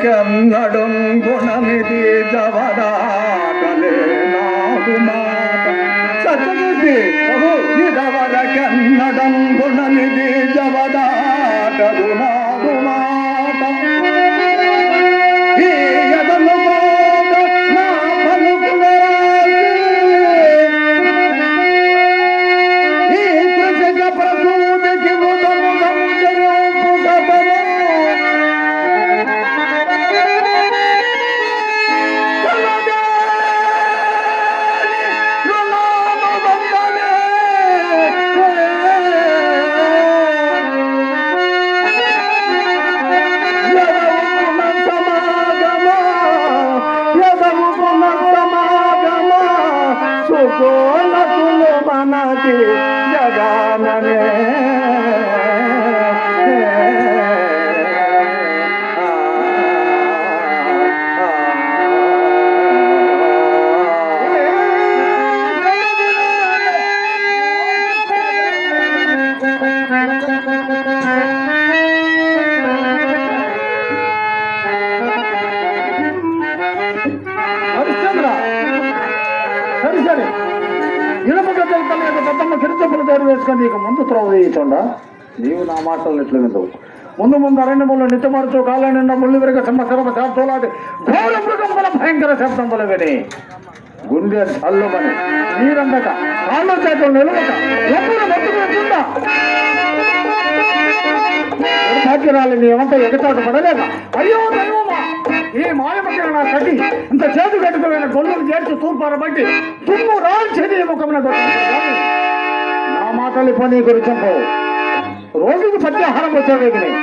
కన్నడం గుణమిది దవదాటలే నాదు మాట సత్యకీర్తి ఇదవర కన్నడం గుణమిది దవదాటదు నాదు మాట ఈ ఎదలు మాట నా పలుకుల ఈ కృషిక ప్రసూతికి ముదము సంచరింపు సతము మనకి జగాననే హరిశ్చంద్ర సరే ఇనుప గద్దెల తల్లి యొక్క పెద్దమ్మ కిరిచప్పులు తయారు వేసుకొని నీకు ముందు త్రోవ వేయచుండా నీవు నా మాటలు ఎట్లు వింటవు ముందు ముందు అరణ్యములు నిత్యమారుతూ కాళ్ళ నిండా ముళ్ళు విరగ సంవత్సరం శాబ్దోలాది ఘోర మృగంబల భయంకర శబ్దంబులు విని గుండె చల్లుమని నీరందక కాళ్ళ చేతులు నిలవక ఎప్పుడు బతుకుంటుందా భాగ్యరాలి నీ ఏమంతా ఎగతాటు పడలేక అయ్యో దైవమా ఈ మాయమగ్గిన నా సఖి ఇంత చేతు కట్టుకుపోయిన గొల్లును చేర్చి తూర్పార బట్టి తుమ్ము రాల్చేది ముఖమున నా మాటలు పని గురించి రోజుకి పద్యాహారం వచ్చేవేగినాయి